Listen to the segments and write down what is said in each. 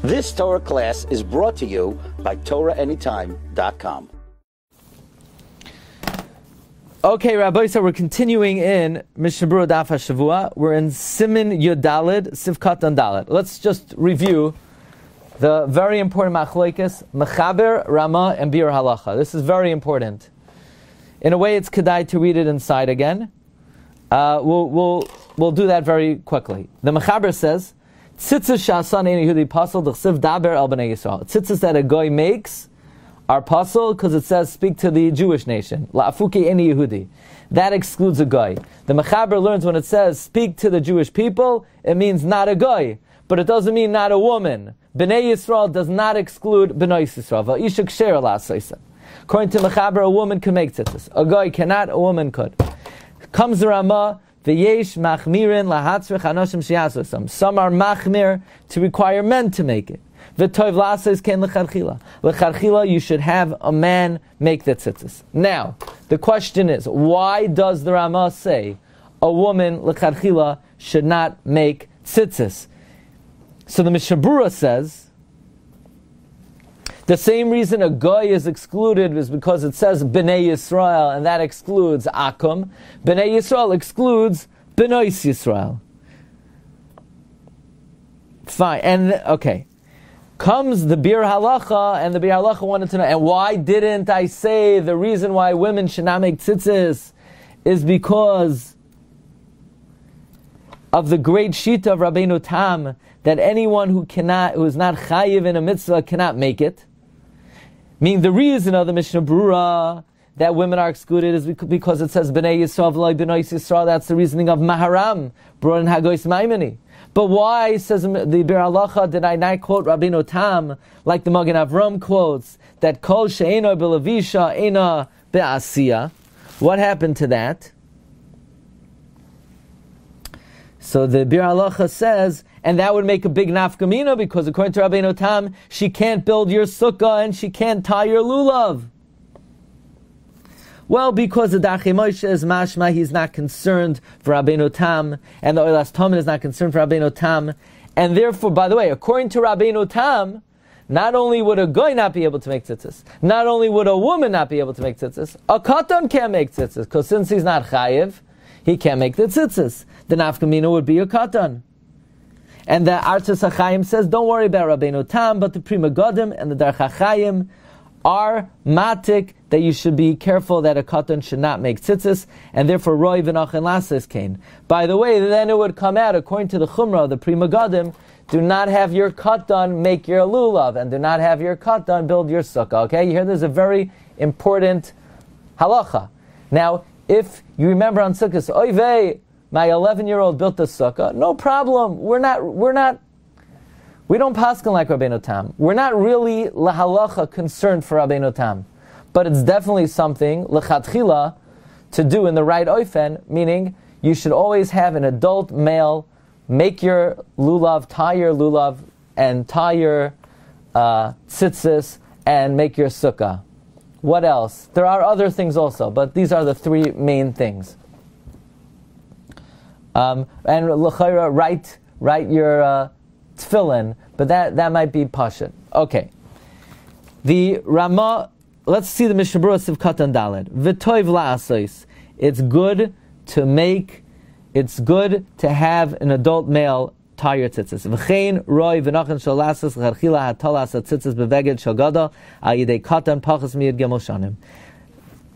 This Torah class is brought to you by TorahAnytime.com. Okay, Rabbi, so we're continuing in Mishna Berura Daf Hashavua. We're in Siman Yudalid, Sivkat and Dalid. Let's just review the very important machlokes, Mechaber, Rama, and Bir Halacha. This is very important. In a way, it's kedai to read it inside again. We'll do that very quickly. The Mechaber says, Tzitzis sha'asan ein Yehudi pasal d'chsiv daber el b'nei Yisrael. Tzitzis that a goy makes are pasal because it says speak to the Jewish nation. La'afuki ein Yehudi. That excludes a goy. The Mechaber learns when it says speak to the Jewish people, it means not a goy, but it doesn't mean not a woman. B'nei Yisrael does not exclude b'nei Yisrael. Va'isha ksher la'asaisa. According to Mechaber, a woman can make tzitzis. A goy cannot, a woman could. Comes the Ramah. V'yesh machmirin lahatzrich anoshim sheyasosam. Some are machmir to require men to make it. V'tov la'asos ken l'chadchila. L'chadchila, you should have a man make the tzitzis. Now, the question is, why does the Ramah say a woman l'chadchila should not make tzitzis? So the Mishna Berura says, the same reason a goy is excluded is because it says B'nai Yisrael, and that excludes Akum. B'nai Yisrael excludes B'nois Yisrael. Fine, and okay. Comes the Bir Halacha, and the Bir Halacha wanted to know, and why didn't I say the reason why women should not make tzitzis is because of the great Shita of Rabbeinu Tam, that anyone who is not chayiv in a mitzvah cannot make it. Meaning the reason of the Mishna Berura that women are excluded is because it says B'nai Yisrael v'loi b'nois Yisrael. That's the reasoning of Maharam, brought in Hagois Maimoni. But why, says the Bir Halacha, did I not quote Rabbeinu Tam, like the Magen Avram quotes, that Kol she'ena b'levisha ena be'asiya? What happened to that? So the Bir Halacha says, and that would make a big nafkamina, because according to Rabbeinu Tam, she can't build your sukkah and she can't tie your lulav. Well, because the Dachei Moshe is mashma, he's not concerned for Rabbeinu Tam, and the Oilas Tomin is not concerned for Rabbeinu Tam, and therefore, by the way, according to Rabbeinu Tam, not only would a goy not be able to make tzitzis, not only would a woman not be able to make tzitzis, a katan can't make tzitzis, because since he's not chayiv, he can't make the tzitzis. The nafkamina would be a katan. And the Artzas HaChaim says, don't worry about Rabbeinu Tam, but the Prima Godim and the Darch HaChaim are matik that you should be careful that a katan should not make tzitzis, and therefore roi v'nachin lases kain. By the way, then it would come out, according to the Chumrah, the Prima Godim, do not have your katan make your lulav, and do not have your katan build your sukkah. Okay, you hear there's a very important halacha. Now, if you remember on Sukkot, oy vey, my 11-year-old built a sukkah. No problem. We don't paskin like Rabbeinu Tam. We're not really lahalacha concerned for Rabbeinu Tam, but it's definitely something lechatchila to do in the right oifen. Meaning, you should always have an adult male make your lulav, tie your lulav, and tie your tzitzis, and make your sukkah. What else? There are other things also, but these are the three main things. And l'chayra, write your tefillin, but that might be pashut. Okay. The Ramah, let's see the Mishna Berura Sivkat and Daled. V'toiv la'asos. It's good to have an adult male tie your tzitzis. V'chein roi v'nachan shal lasas l'chadchila hatalas tzitzis beveged shal gadol al yidei katan pachas miyad gimel shanim.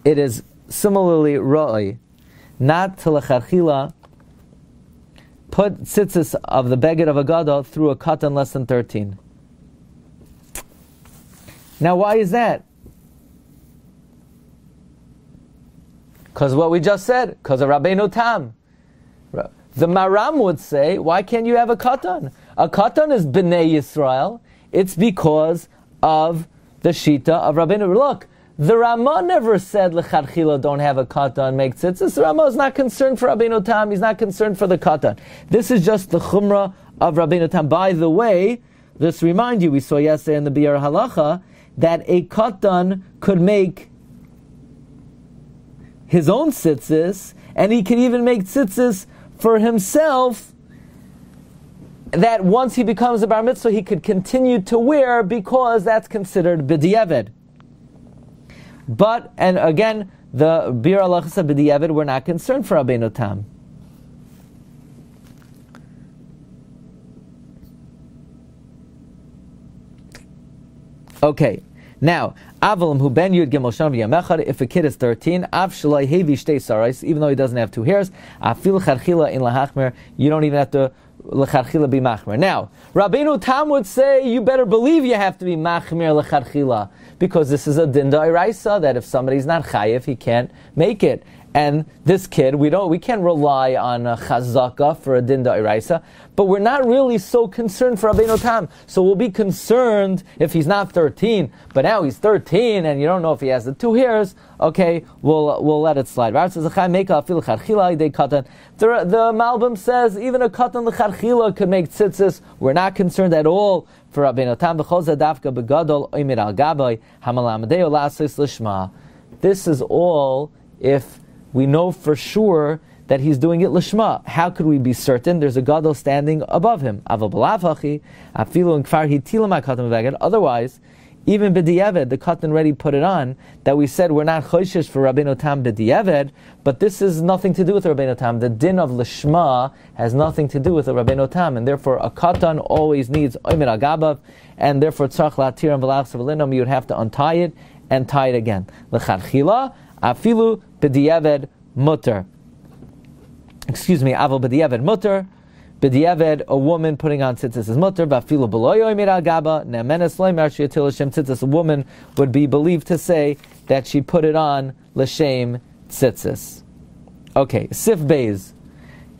It is similarly roi not to l'chadchila put tzitzis of the beged of a gadol through a katan less than 13. Now, why is that? Because what we just said, because of Rabbeinu Tam. The Maram would say, why can't you have a katan? A katan is B'nai Yisrael. It's because of the Shita of Rabbeinu. Look, the Ramah never said, L'chadchila, don't have a katan, make tzitzis. The Ramah is not concerned for Rabbeinu Tam. He's not concerned for the katan. This is just the chumrah of Rabbeinu Tam. By the way, this remind you, we saw yesterday in the Biur Halacha, that a katan could make his own tzitzis, and he could even make tzitzis for himself that once he becomes a bar mitzvah, he could continue to wear because that's considered b'di'evid. But, and again, the bir alachas b'di'evid, we're not concerned for Rabbeinu Tam. Okay, now, Avalim hu ben yud gimel sham v'yamechad, if a kid is 13, av shalai hevi shtei sarais, even though he doesn't have 2 hairs, afil charchila in lahachmer, you don't even have to lecharchila be machmer. Now, Rabbeinu Tam would say, you better believe you have to be machmer lecharchila, because this is a din d'oraisa, that if somebody's not chayiv, he can't make it. And this kid, we can't rely on a chazaka for a din d'oraisa, but we're not really so concerned for Rabbeinu Tam. So we'll be concerned if he's not 13, but now he's 13 and you don't know if he has the 2 hairs. Okay, we'll let it slide. The Malbim says even a katan l'charchila could make tzitzis. We're not concerned at all for Rabbeinu Tam. This is all if we know for sure that he's doing it lishma. How could we be certain? There's a gadol standing above him. Otherwise, even b'di'eved, the katan already put it on, that we said we're not choishish for Rabbeinu Tam b'di'eved, but this is nothing to do with Rabbeinu Tam. The din of lishma has nothing to do with the Rabbeinu Tam, and therefore a katan always needs oimer agabav, and therefore tzarch la'tiram v'lach sevelinam, you would have to untie it and tie it again. L'charchila, afilu b'di'eved mutter. Excuse me, aval b'di'eved mutter. B'di'eved, a woman putting on tzitzis is mutter. V'afilu b'loyo imir al-gaba ne'menes loymar she'yatil l'shem tzitzis. A woman would be believed to say that she put it on l'shem tzitzis. Okay, Sif Beis.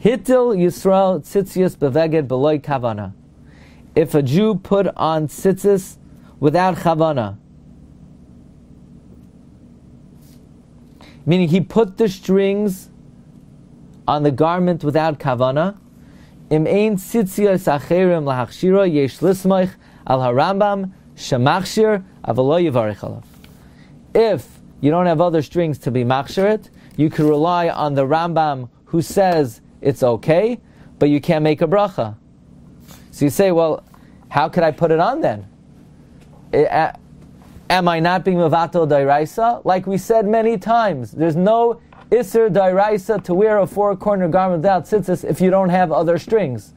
Hitil Yisrael tzitzius beveged b'loy kavana. If a Jew put on tzitzis without kavana, meaning he put the strings on the garment without kavana, im ein tzitzios acherim lahachshira yesh lismoich al harambam shemachshir avalo yivarich alav. If you don't have other strings to be machshir it, you can rely on the Rambam who says it's okay, but you can't make a bracha. So you say, well, how could I put it on then? Am I not being mevatel dairaisa? Like we said many times, there's no Isser dairaisa to wear a 4-corner garment without tzitzis if you don't have other strings.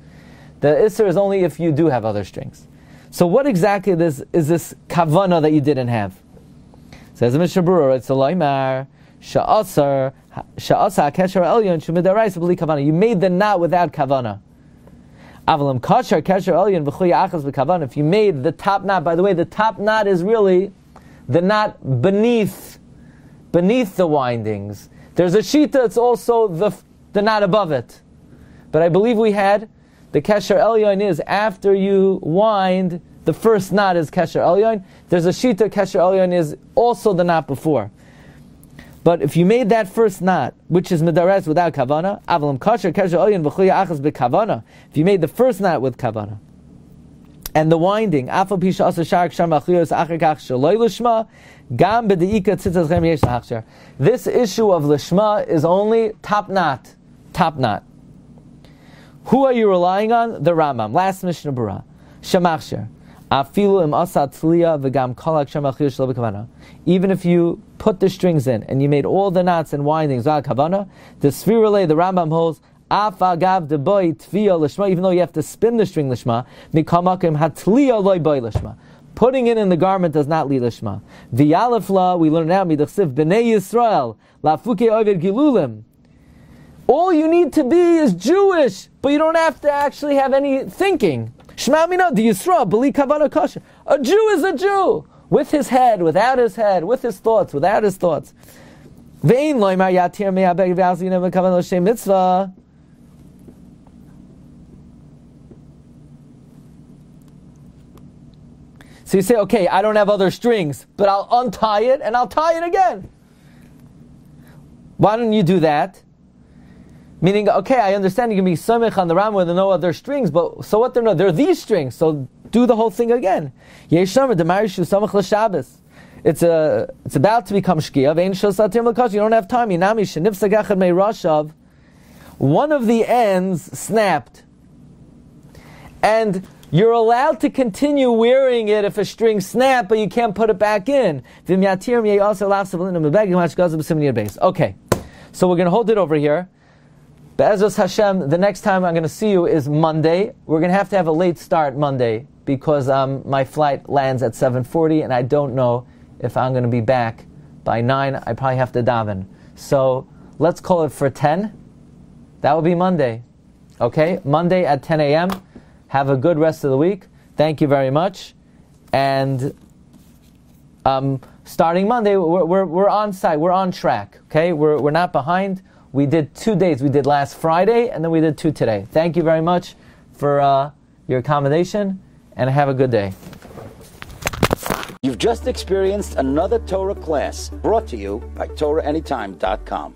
The Isser is only if you do have other strings. So what exactly is this kavana that you didn't have? Says the Mishna Berura, it's a loymar, sha'asar kesher elyon shumidaraisa b'li kavana. You made the knot without kavana. Avalim kasher kesher elyon v'chuy achas b'kavana. If you made the top knot, by the way, the top knot is really the knot beneath the windings. There's a Shita, it's also the knot above it. But I believe we had the Kesher Elyon is after you wind, the first knot is Kesher Elyon. There's a Shita, Kesher Elyon is also the knot before. But if you made that first knot, which is Medares without Kavana, Avalam Kasher, Kesher Elyon, V'chuya Achas B'Kavana. If you made the first knot with Kavana, and the winding, Afal Pisha Asa Sharak Sham Achlios Acher Kach Shaloi L'Shma, Gam B'Deika Tzitzas Chem Yesh L'Hachshar. This issue of L'Shma is only top knot. Top knot. Who are you relying on? The Rambam. Last Mishna Berura. Shemachshar. Afilu Im Asa Tzliya V'Gam Kolak Sham Achlios Shlo B'Kavana. Even if you put the strings in, and you made all the knots and windings without Kavana, the Svirale, the Rambam holds, Afagav de boy tviya lishma, even though you have to spin the string lishma, mikamakim hatliya loy boy lishma. Putting it in the garment does not lead lishma. V'yalefla, we learn now, midachsiv b'nei Yisrael, lafuke ovid gilulim. All you need to be is Jewish, but you don't have to actually have any thinking. Shema mina the Yisrael, b'li kavana kosher. A Jew is a Jew, with his head, without his head, with his thoughts, without his thoughts. Ve'in loymar yatir me'abeg v'azina v'kavan l'shem mitzvah. So you say, okay, I don't have other strings, but I'll untie it and I'll tie it again. Why don't you do that? Meaning, okay, I understand you can be samech on the ram where there are no other strings, but so what? There are these strings, so do the whole thing again. It's about to become shkia. You don't have time. One of the ends snapped. and you're allowed to continue wearing it if a string snaps, but you can't put it back in. Okay, so we're going to hold it over here. Be'ezus Hashem, the next time I'm going to see you is Monday. We're going to have a late start Monday because my flight lands at 7:40 and I don't know if I'm going to be back by 9. I probably have to daven. So let's call it for 10. That will be Monday. Okay? Monday at 10 a.m. Have a good rest of the week. Thank you very much. And starting Monday, we're on site. We're on track. Okay? We're not behind. We did 2 days. We did last Friday, and then we did 2 today. Thank you very much for your accommodation, and have a good day. You've just experienced another Torah class brought to you by TorahAnytime.com.